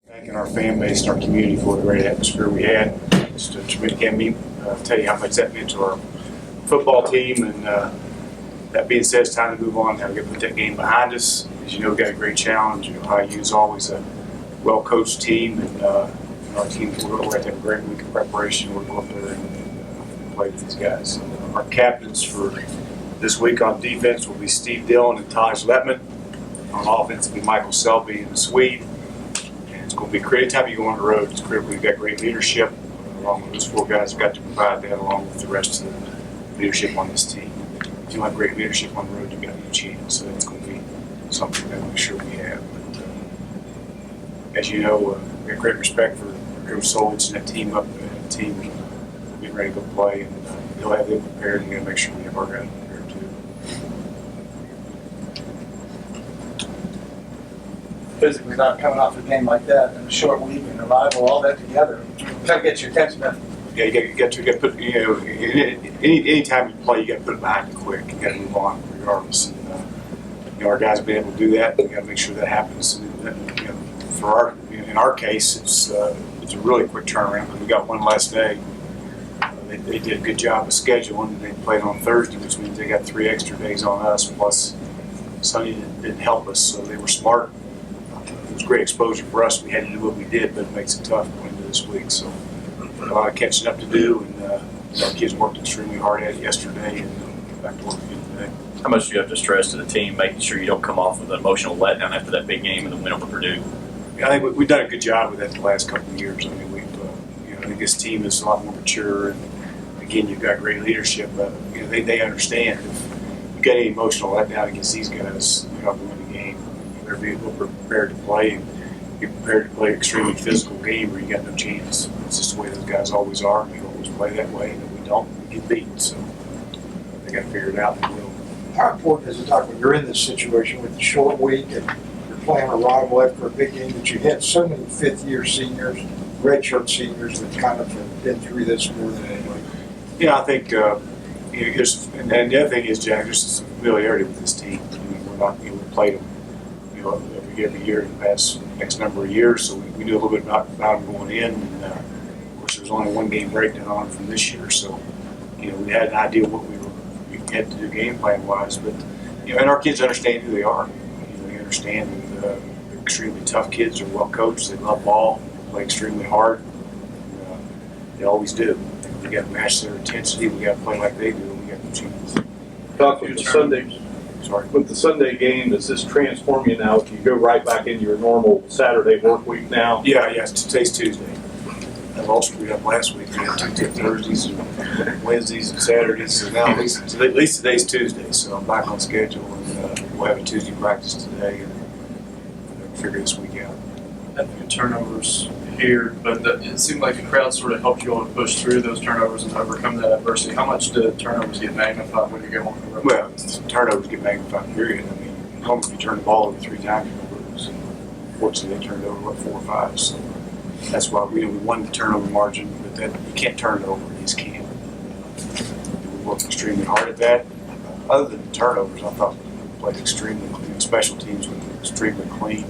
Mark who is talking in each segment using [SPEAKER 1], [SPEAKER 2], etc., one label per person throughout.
[SPEAKER 1] Thanking our fan base and our community for the great atmosphere we had. Just a tremendous game. Tell you how much that meant to our football team. And that being said, it's time to move on. Now we got to put that game behind us. As you know, we got a great challenge. You know, IU is always a well-coached team, and our team we're going to have a great week of preparation. We'll go up there and play with these guys. Our captains for this week on defense will be Steve Dillon and Taj Letman. On offense, will be Michael Selby and the Swede. It's going to be great time you go on the road. It's critical. You've got great leadership. Along with those four guys, we've got to provide that along with the rest of the leadership on this team. If you don't have great leadership on the road, you've got no chance. So it's going to be something that we'll make sure we have. But as you know, we have great respect for Coach Solich and that team up there, that team getting ready to go play, and he'll have them prepared, and we're going to make sure we have our guys prepared too.
[SPEAKER 2] Physically not coming off a game like that in a short week and arrival, all that together, kind of gets your attention.
[SPEAKER 1] Yeah, you got to put, you know, any time you play, you got to put it behind you quick. You got to move on regardless. And, you know, our guys have been able to do that. We got to make sure that happens. And, you know, in our case, it's a really quick turnaround. We got one last day. They did a good job of scheduling. They played on Thursday, which means they got 3 extra days on us. Plus, Sunday didn't help us, so they were smart. It was great exposure for us. We had to do what we did, but it makes it tough going into this week. So a lot of catching up to do, and our kids worked extremely hard at it yesterday, and back to work again today.
[SPEAKER 3] How much do you have to stress to the team, making sure you don't come off with an emotional letdown after that big game and the win over Purdue?
[SPEAKER 1] Yeah, I think we've done a good job with that the last couple of years. I mean, I think this team is a lot more mature, and again, you've got great leadership. You know, they understand if you get any emotional letdown against these guys, you're not going to win the game. You better be prepared to play, and be prepared to play an extremely physical game, or you got no chance. It's just the way those guys always are. We always play that way, and if we don't, we get beaten. So they got to figure it out. They will.
[SPEAKER 4] How important is it, Doc, when you're in this situation with the short week and you're playing a rival after a big game, that you had so many fifth-year seniors, redshirt seniors that kind of have been through this more than anybody?
[SPEAKER 1] Yeah, I think, you know, and the other thing is, Jack, there's some familiarity with this team. I mean, we're not, you know, we played them, you know, every year in the past X number of years, so we knew a little bit about them going in. And of course, there was only one game breakdown on them from this year, so you know, we had an idea what we had to do game plan wise. But you know, and our kids understand who they are. You know, they understand that they're extremely tough kids. They're well coached. They love ball. They play extremely hard. And, they always do. We got to match their intensity. We got to play like they do. We got to chance.
[SPEAKER 5] Doc, with the Sunday game, does this transform you now? Do you go right back into your normal Saturday work week now?
[SPEAKER 1] Yeah. Today's Tuesday. I lost screwed up last week. We had two Thursdays and Wednesdays and Saturdays. So now at least today's Tuesday. So I'm back on schedule, and we'll have a Tuesday practice today, and figure this week out.
[SPEAKER 6] Had a few turnovers here, but it seemed like the crowd sort of helped you all to push through those turnovers and overcome that adversity. How much do turnovers get magnified when you go on the road?
[SPEAKER 1] Well, turnovers get magnified, period. I mean, normally if you turn the ball over 3 times, you lose. Fortunately, they turned over 4 or 5. So that's why we won the turnover margin, but that you can't turn it over. You just can't. We worked extremely hard at that. Other than the turnovers, I thought we played extremely clean. Special teams were extremely clean.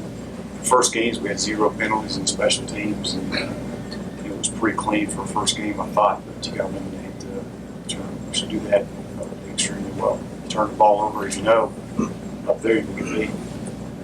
[SPEAKER 1] The first games, we had 0 penalties in special teams, and it was pretty clean for a first game, I thought, but you got to eliminate the turnovers. To do that extremely well. Turn the ball over, as you know, up there you can get beat.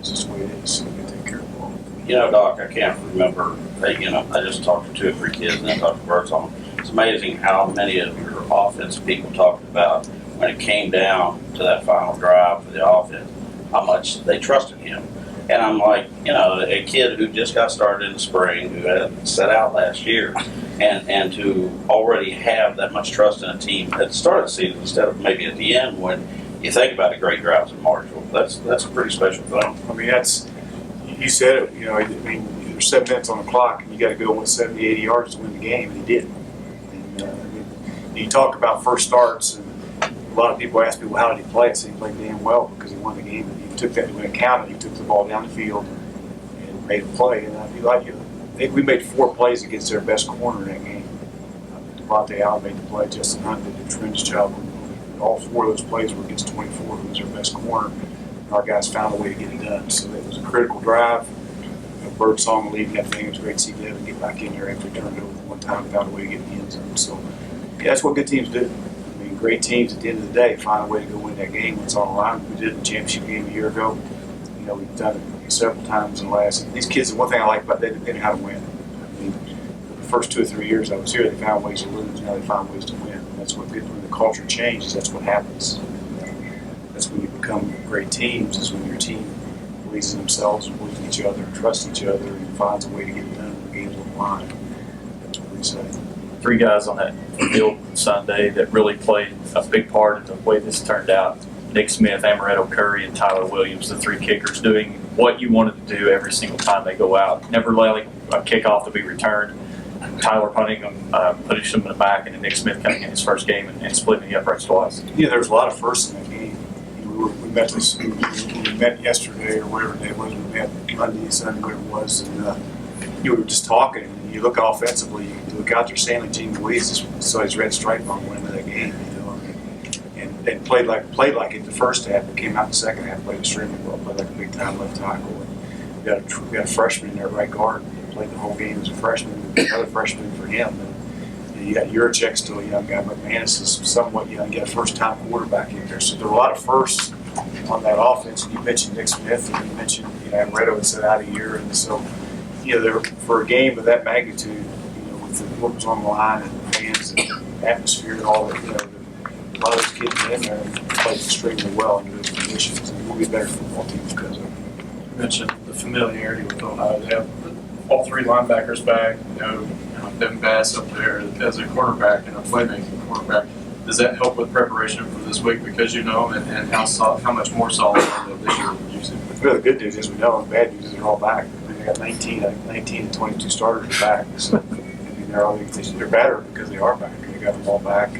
[SPEAKER 1] It's just the way it is, so you got to take care of the ball.
[SPEAKER 7] You know, Doc, I can't remember, you know, I just talked to 2 or 3 kids and then talked to Birdsong. It's amazing how many of your offensive people talked about when it came down to that final drive for the offense, how much they trusted him. And I'm like, you know, a kid who just got started in the spring, who had set out last year, and to already have that much trust in a team at the start of the season instead of maybe at the end when you think about the great drives in Marshall. That's a pretty special thing.
[SPEAKER 1] I mean, you said it, you know, I mean, there's 7 minutes on the clock, and you got to go with 70, 80 yards to win the game, and he didn't. And, I mean, you talk about first starts, and a lot of people ask me, well, how did he play? I said he played damn well because he won the game. And he took that when it counted. He took the ball down the field and made a play. And I'd be like, you know, I think we made 4 plays against their best corner in that game. Devontae Allen made the play. Justin Hunt did a tremendous job. All 4 of those plays were against 24, who was their best corner. And our guys found a way to get it done. So it was a critical drive. bird song leading that thing. It was great to see Devin get back in there after he turned it over one time and found a way to get in the end zone. So, yeah, that's what good teams do. I mean, great teams at the end of the day find a way to go win that game when it's on the line. We did it in the championship game a year ago. You know, we've done it several times in the last. These kids, the one thing I like about them, they know how to win. I mean, the first 2 or 3 years I was here, they found ways to lose. Now they find ways to win. And that's what good when the culture changes. That's what happens. That's when you become great teams. Is when your team believes in themselves and believes in each other and trusts each other and finds a way to get it done when the game's on the line. That's what we say.
[SPEAKER 3] 3 guys on that field Sunday that really played a big part in the way this turned out. Nick Smith, Amaretto Curry, and Tyler Williams, the 3 kickers, doing what you wanted to do every single time they go out. Never allowing a kickoff to be returned. Tyler punting them, putting them in the back, and then Nick Smith coming in his first game and splitting the uprights twice.
[SPEAKER 1] Yeah, there was a lot of firsts in that game. We met yesterday or whatever day it was. We met Monday, Sunday, whatever it was, and we were just talking. And you look offensively, you look out there. Stanley Gene Louise saw his red stripe on winning that game, you know, and played like it the first half, but came out in the second half, played extremely well, played like a big time left tackle. And we got a freshman in there, right guard, played the whole game as a freshman. Another freshman for him. And you got Juracek still a young guy, but McManus is somewhat young. You got a first-time quarterback in there, so there were a lot of firsts on that offense. And you mentioned Nick Smith, and you mentioned Amaretto had set out a year, and so for a game of that magnitude, with what was on the line and the fans and the atmosphere and all that, a lot of those kids were in there and played extremely well under those conditions, and we'll be a better football team because of it.
[SPEAKER 6] You mentioned the familiarity with Ohio. They have all 3 linebackers back. Devin Bass up there as a quarterback and a playmaking quarterback. Does that help with preparation for this week because you know them and how much more solid are they this year than usually?
[SPEAKER 1] Well, the good news is we know, and the bad news is they're all back. I mean, they got 19 and 22 starters back. So I mean, they're better because they are back. They got them all back.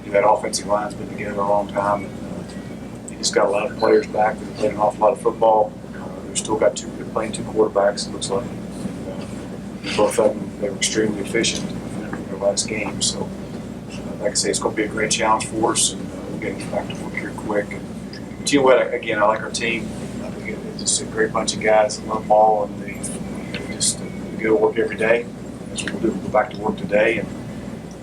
[SPEAKER 1] That offensive line's been together a long time. And, you just got a lot of players back that have played an awful lot of football. They've still got they're playing 2 quarterbacks, it looks like. And, both of them, they were extremely efficient in their last game. So, like I say, it's going to be a great challenge for us, and we're going to get back to work here quick. But you know what? Again, I like our team. I think it's just a great bunch of guys that love ball, and they just go to work every day. That's what we'll do. We'll go back to work today, and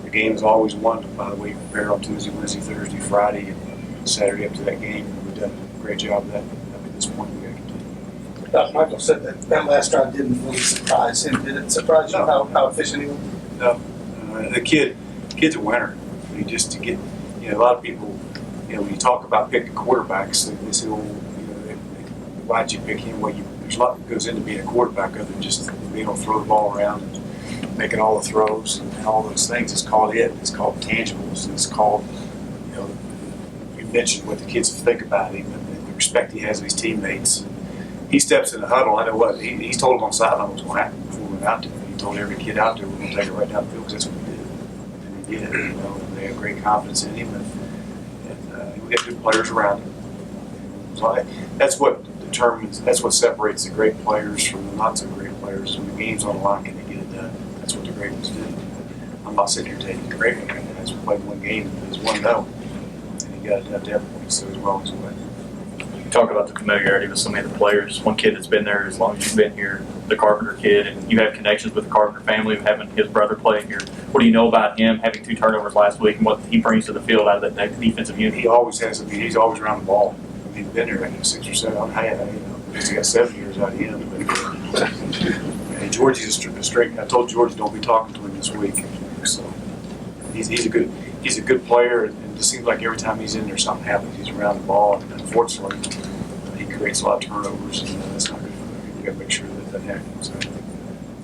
[SPEAKER 1] the game is always won. By the way, prepared on Tuesday, Wednesday, Thursday, Friday, and Saturday up to that game. We've done a great job of that up at this point. We got to continue.
[SPEAKER 2] Michael said that last drive didn't really surprise him. Did it surprise you how efficient he was?
[SPEAKER 1] No, the kid's a winner. I mean, just to get, a lot of people, when you talk about picking quarterbacks, they say, well, why'd you pick him? Well, there's a lot that goes into being a quarterback other than just being able to throw the ball around and making all the throws and all those things. It's called It's called tangibles. It's called, you mentioned what the kids think about him and the respect he has of his teammates. He steps in the huddle. I know what he told them on the sideline was going to happen before we went out there. He told every kid out there we're going to take it right down the field because that's what we did. And he did it. And they have great confidence in him, and we got good players around him. So that's what determines. That's what separates the great players from the not so great players. When the game's on the line, can they get it done? That's what the great ones do. I'm not sitting here taking the great one. That's we played one game. There's 1-0, and he got it done to everyone. So as well as well.
[SPEAKER 3] Talk about the familiarity with so many of the players. One kid that's been there as long as you've been here, the Carpenter kid, and you have connections with the Carpenter family, having his brother play here. What do you know about him having 2 turnovers last week and what he brings to the field out of that defensive unit?
[SPEAKER 1] He always has. He's always around the ball. He's been there 6 or 7. I don't know, he's got 7 years out of him. But and Georgie's a straight. I told Georgie don't be talking to him this week. So he's a good player, and it just seems like every time he's in there, something happens. He's around the ball, and unfortunately, he creates a lot of turnovers, and that's not good. You got to make sure that happens.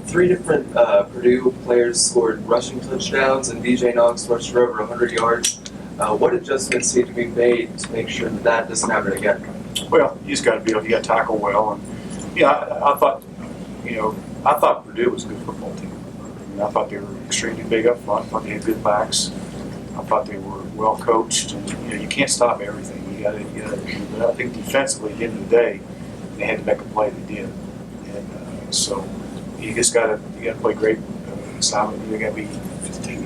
[SPEAKER 8] 3 different Purdue players scored rushing touchdowns, and BJ Knox rushed for over 100 yards. What adjustments need to be made to make sure that doesn't happen again?
[SPEAKER 1] Well, you just got to be able to tackle well, and I thought Purdue was a good football team. I thought they were extremely big up front. I thought they had good backs. I thought they were well coached, and you can't stop everything. But I think defensively, at the end of the day, they had to make a play. They did, and so you just got to play great assignment. You got to be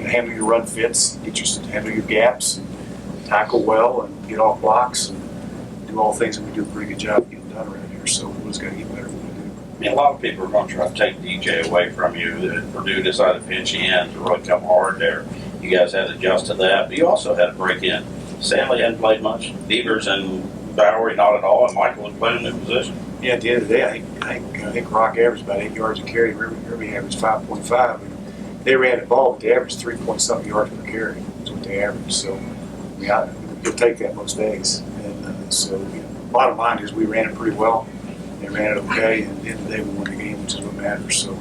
[SPEAKER 1] handle your run fits, handle your gaps, and tackle well, and get off blocks, and do all the things that we do a pretty good job getting done around here. So we just got to get better at what we do.
[SPEAKER 7] I mean, a lot of people are going to try to take DJ away from you. Purdue decided to pinch you in to really come hard there. You guys had to adjust to that, but you also had to break in. Stanley hadn't played much. Devers and Bowery not at all, and Michael was playing in a new position.
[SPEAKER 1] Yeah, at the end of the day, I think Rock averaged about 8 yards a carry. Ruby averaged 5.5. And they ran the ball, but they averaged 3-point-something yards per carry. That's what they averaged. So, I mean, you'll take that most days. And so, bottom line is we ran it pretty well. They ran it okay, and at the end of the day, we won the game, which is what matters. So,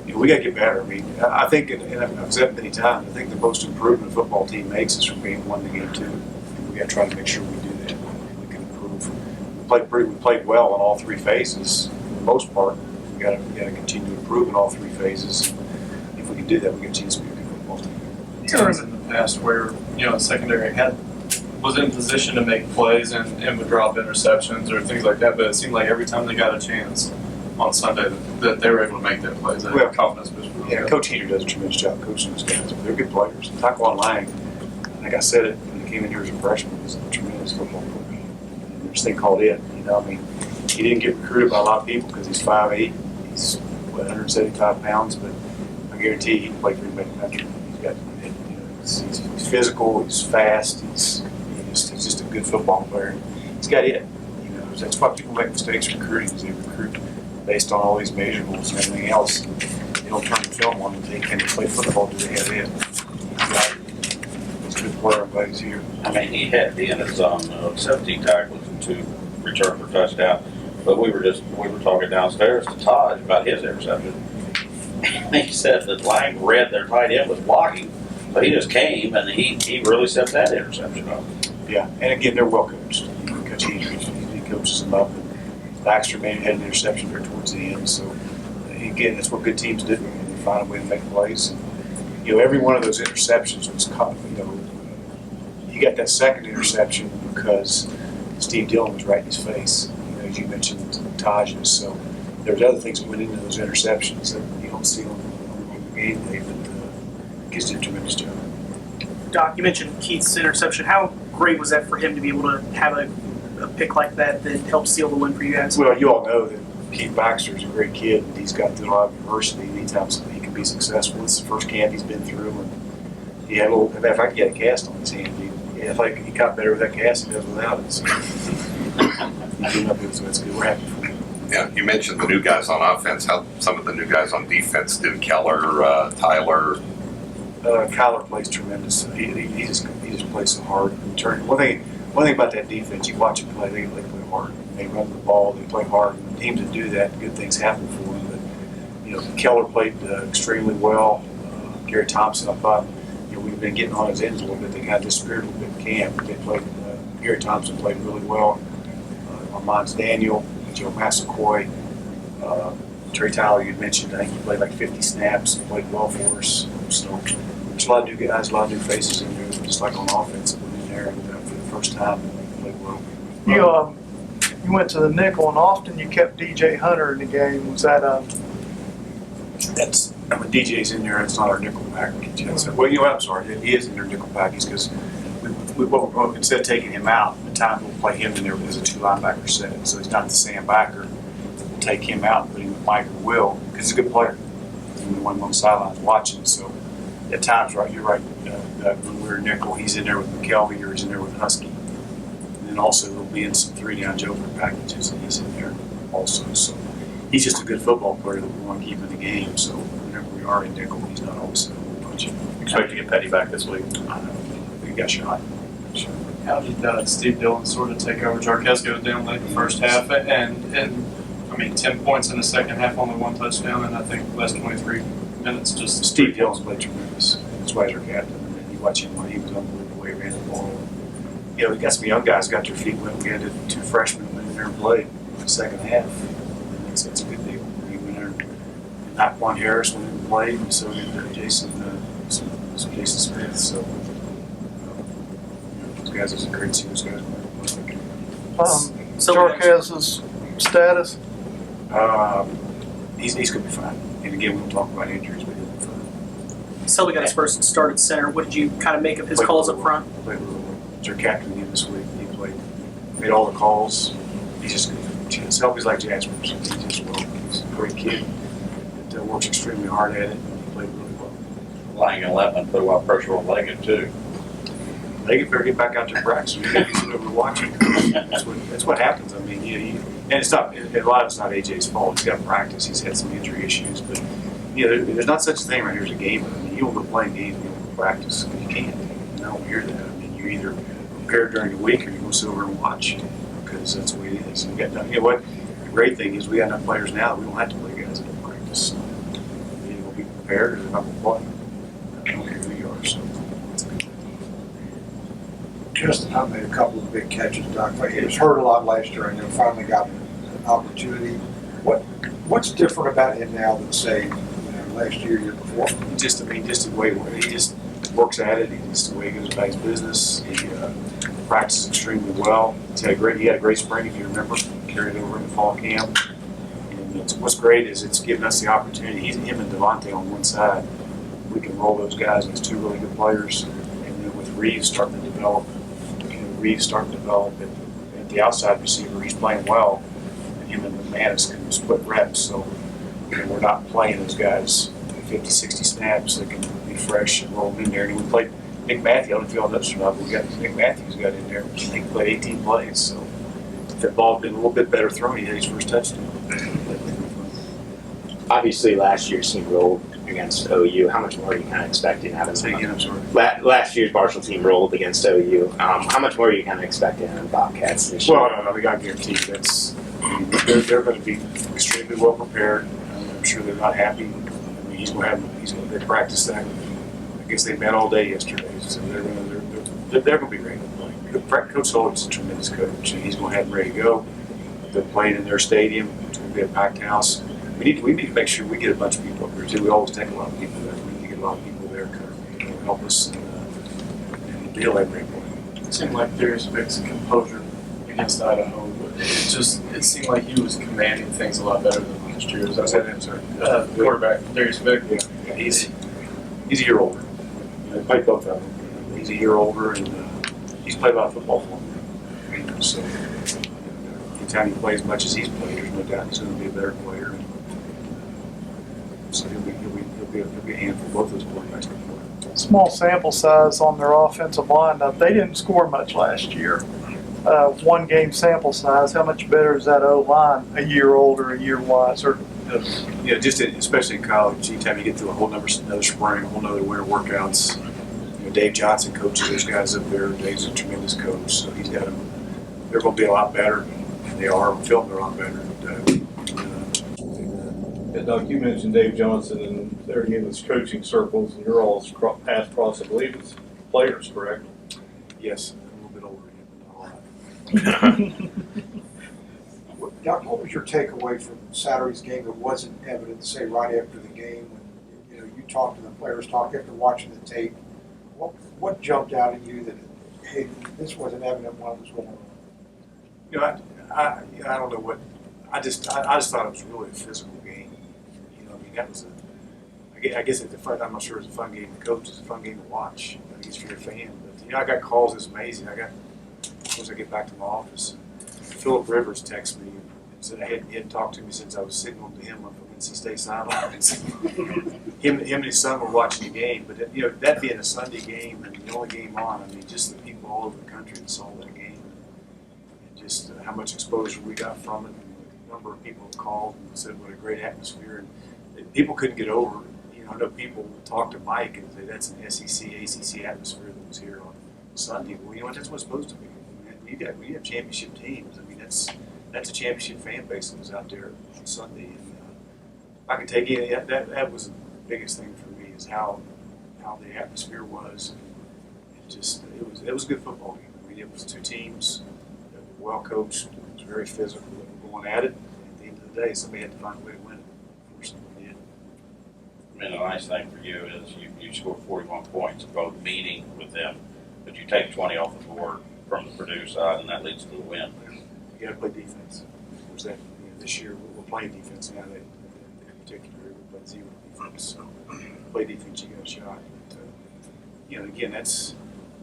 [SPEAKER 1] we got to get better. I mean, I think, and I've said it many times, I think the most improvement a football team makes is from game 1 to game 2. And we got to try to make sure we do that. We can improve. We played well in all 3 phases for the most part. We got to continue to improve in all 3 phases. If we can do that, we get a chance to be a good football team.
[SPEAKER 6] Times in the past where the secondary was in position to make plays and would drop interceptions or things like that, but it seemed like every time they got a chance on Sunday that they were able to make that plays. They had confidence boost.
[SPEAKER 1] Yeah, Coach Heater does a tremendous job coaching those guys. They're good players. Taquan Lang, like I said it when he came in here as a freshman, was a tremendous football player. There's this thing called it. I mean, he didn't get recruited by a lot of people because he's 5'8". He's 175 pounds, but I guarantee he can play for anybody in the country. He's got, he's physical. He's fast. He's just a good football player. He's got it. That's why people make mistakes recruiting. Is they recruit based on all these measurables and everything else. They don't turn the film on and think, can they play football? Do they have it? He's a good player. I'm glad he's here.
[SPEAKER 7] I mean, he ended his own 17 tackles and 2 return for touchdown. But we were talking downstairs to Todd about his interception. He said that Lang read their tight end was blocking, but he just came and he really set that interception up.
[SPEAKER 1] Yeah, and again, they're well coached. Coach Heater, he coaches them up. And Baxter maybe had an interception there towards the end. So again, that's what good teams do. They find a way to make plays. And, every one of those interceptions was caught. He got that second interception because Steve Dillon was right in his face. As you mentioned, Taj's. So there's other things that went into those interceptions that you don't see on the game day, but Keith did a tremendous job.
[SPEAKER 9] Doc, you mentioned Keith's interception. How great was that for him to be able to have a pick like that helped seal the win for you guys?
[SPEAKER 1] Well, you all know that Keith Baxter is a great kid, and he's got through a lot of adversity. Anytime he can be successful, it's the first camp he's been through, and he had a little. In fact, he had a cast on his hand. I think he got better with that cast than he does without it. So that's good. We're happy for him.
[SPEAKER 10] Yeah, you mentioned the new guys on offense. How some of the new guys on defense did? Keller, Tyler.
[SPEAKER 1] Kyler plays tremendous. He just plays so hard. One thing about that defense, you watch him play. They play hard. They run the ball. They play hard. And teams that do that, good things happen for them. But Keller played extremely well. Gary Thompson, I thought, we've been getting on his ends a little bit. They kind of disappeared a little bit in camp. They played. Gary Thompson played really well. Armand's Daniel, Joe Massaquoi, Trey Tyler. You mentioned. I think he played like 50 snaps. Played well for us. So there's a lot of new guys, a lot of new faces in there, just like on offense that went in there and for the first time they played well.
[SPEAKER 11] You went to the nickel and often you kept DJ Hunter in the game. Was that
[SPEAKER 1] That's when DJ's in there. It's not our nickel package. Well, I'm sorry, he is in their nickel package because instead of taking him out, at times we'll play him in there as a 2 linebacker set. So he's not the Sam backer. We'll take him out and put him with Mike or Will because he's a good player. And we want him on the sidelines watching. So at times, right, you're right. When we're nickel, he's in there with McKelvey or he's in there with Husky. And then also there'll be in some 3-down joker packages and he's in there also. So he's just a good football player that we want to keep in the game. So whenever we are in nickel, he's not always punching.
[SPEAKER 3] Expect to get Petty back this week.
[SPEAKER 1] I know. He got shot. Sure.
[SPEAKER 6] How did Steve Dillon sort of take over? Jarquez goes down late in the first half, and 10 points in the second half, only 1 touchdown, and I think last 23 minutes just.
[SPEAKER 1] Steve Dillon's played tremendous. That's why he's our captain. And you watch him when he was unbelievable. He ran the ball. We got some young guys got their feet wet. We had 2 freshmen went in there and played in the second half. And that's a good deal. He went there. Naquan Harris went in and played, and so did Jason Smith. So those guys, it's great to see those guys play.
[SPEAKER 11] Jarquez's status?
[SPEAKER 1] He's going to be fine. And again, we'll talk about injuries, but he'll be fine.
[SPEAKER 9] Selby got his first start at center. What did you kind of make of his calls up front?
[SPEAKER 1] Played really well. He's our captain again this week. He made all the calls. He's just good. Selby's like Jasper. He's just well. great kid that works extremely hard at it and played really well.
[SPEAKER 7] Lang and Letman put a lot of pressure on Leggett too.
[SPEAKER 1] They better get back out to practice. We got to be sitting over watching. That's what happens. I mean, and it's not. A lot of it's not AJ's fault. He's got practice. He's had some injury issues, but there's not such a thing right here as a game. I mean, you don't go playing games, you don't go practice. You can't. I don't hear that. I mean, you're either prepared during the week or you go sit over and watch because that's the way it is. And we got done. You know what? The great thing is we got enough players now that we don't have to play guys that don't practice. So, you're going to be prepared or they're not going to play. I don't care who you are. So.
[SPEAKER 4] Justin Hunt made a couple of big catches, Doc. He was hurt a lot last year and then finally got an opportunity. What's different about him now than, say, last year before?
[SPEAKER 1] Just the way he just works at it. Just the way he goes about his business. He practices extremely well. He had a great spring, if you remember. Carried over in the fall camp. And what's great is it's given us the opportunity. Him and Devontae on one side. We can roll those guys as two really good players. And then with Reeves starting to develop. Reeves starting to develop at the outside receiver. He's playing well, and him and McManus can split reps. So we're not playing those guys 50, 60 snaps. They can be fresh and roll them in there. And we played Nick Matthews. I don't know if y'all noticed or not, but we got Nick Matthews got in there. I think he played 18 plays. So if that ball had been a little bit better thrown, he had his first touchdown.
[SPEAKER 12] Obviously, last year's team rolled against OU. How much more are you kind of expecting out of
[SPEAKER 1] Say again, I'm sorry.
[SPEAKER 12] last year's Marshall team rolled against OU? How much more are you kind of expecting out of Bobcats this year?
[SPEAKER 1] Well, no, we got guaranteed they're going to be extremely well prepared. I'm sure they're not happy. I mean, he's going to practice that. I guess they met all day yesterday, so they're going to be ready to play. Coach Holden's a tremendous coach, and he's going to have them ready to go. They're playing in their stadium. It's going to be a packed house. We need to make sure we get a bunch of people up there too. We always take a lot of people there. We need to get a lot of people there to help us and deal that great play.
[SPEAKER 6] It seemed like Darius Vick's composure against Idaho, but it seemed like he was commanding things a lot better than last year.
[SPEAKER 1] Is that answer?
[SPEAKER 6] Quarterback Darius Vick.
[SPEAKER 1] Yeah, he's a year older. He played both of them. He's a year older, and he's played a lot of football for him. So anytime he plays as much as he's played, there's no doubt he's going to be a better player. So he'll be a handful. Both those quarterbacks can play.
[SPEAKER 11] Small sample size on their offensive line. Now, they didn't score much last year. One game sample size. How much better is that O-line a year older, a year wiser?
[SPEAKER 1] Just especially in college, anytime you get through another spring, a whole nother winter workouts. Dave Johnson coaches those guys up there. Dave's a tremendous coach, so he's got them. They're going to be a lot better. They are. Film, they're a lot better.
[SPEAKER 5] Yeah, Doc, you mentioned Dave Johnson, and they're in his coaching circles, and you're all past cross, I believe, as players, correct?
[SPEAKER 1] Yes, a little bit older, but not a lot.
[SPEAKER 4] Doc, what was your takeaway from Saturday's game that wasn't evident, say, right after the game when you talked to the players, after watching the tape? What jumped out at you that, hey, this wasn't evident what was going on?
[SPEAKER 1] I don't know what. I just thought it was really a physical game. I mean, that was I guess it's a fun. I'm not sure it's a fun game to coach. It's a fun game to watch. I guess if you're a fan, but I got calls. It's amazing. Once I get back to my office, Philip Rivers texted me and said he hadn't talked to me since I was sitting on him on the NC State sidelines. him and his son were watching the game, but that being a Sunday game and the only game on, I mean, just the people all over the country that saw that game, and just how much exposure we got from it. And the number of people called and said what a great atmosphere, and people couldn't get over. I know people talk to Mike and say that's an SEC, ACC atmosphere that was here on Sunday. Well, that's what it's supposed to be. We have championship teams. I mean, that's a championship fan base that was out there on Sunday. And I can take it. That was the biggest thing for me is how the atmosphere was. It was a good football game. I mean, it was two teams that were well coached. It was very physical. They were going at it. And at the end of the day, somebody had to find a way to win it. Unfortunately, did.
[SPEAKER 7] I mean, the nice thing for you is you scored 41 points, both meeting with them, but you take 20 off the board from the Purdue side, and that leads to the win.
[SPEAKER 1] You got to play defense. This year we're playing defense now. In particular, we play zero defense. So play defense, you got a shot. But again, that's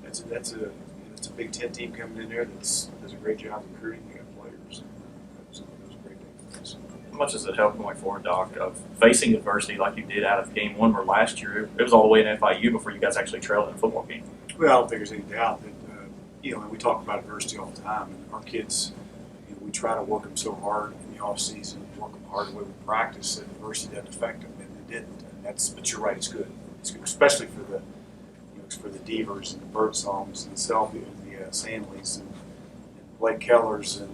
[SPEAKER 1] a Big Ten team coming in there that does a great job recruiting. You got players. It was a great day for us.
[SPEAKER 3] much does it help going forward, Doc, of facing adversity like you did out of game one, where last year it was all the way in FIU before you guys actually trailed in a football game?
[SPEAKER 1] Well, I don't think there's any doubt that, and we talk about adversity all the time, and our kids, we try to work them so hard in the off season, work them hard the way we practice, that adversity doesn't affect them, and it didn't. But you're right, it's good. It's good, especially for the Devers and the Birdsongs and the Selby and the Sandleys and Blake Kellers and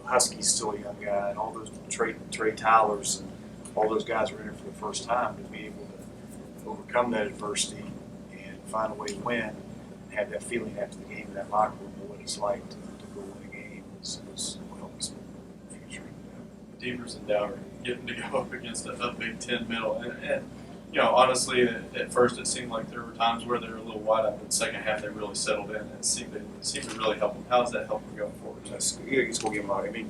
[SPEAKER 1] Husky's still a young guy, and all those Trey Tylers and all those guys are in it for the first time. To be able to overcome that adversity and find a way to win, and have that feeling after the game in that locker room of what it's like to go win a game is will help us in the future.
[SPEAKER 6] Devers and Dower getting to go up against a Big Ten middle, and honestly, at first it seemed like there were times where they were a little wide out, but the second half they really settled in and it seemed to really help them. How does that help them going forward?
[SPEAKER 1] It's going to give them a lot. I mean,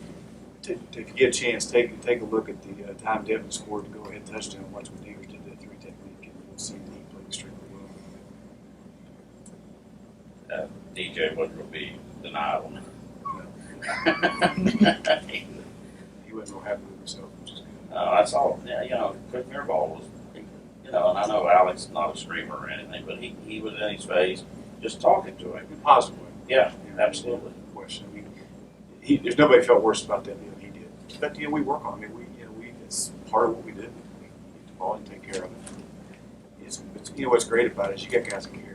[SPEAKER 1] if you get a chance, take a look at the time Devin scored to go ahead touchdown. Watch what Devers did that 3 technique, and you'll see that he played extremely well.
[SPEAKER 7] DJ Woodruff be denied on
[SPEAKER 1] He wasn't real happy with himself, which is good.
[SPEAKER 7] that's all. Yeah, Quick Mirabal was, and I know Alex is not a screamer or anything, but he was in his face, just talking to him.
[SPEAKER 1] In a positive way.
[SPEAKER 7] Yeah, absolutely.
[SPEAKER 1] No question. I mean, there's nobody felt worse about that than he did. But we work on it. It's part of what we did. We get the ball and take care of it. What's great about it is you got guys that care.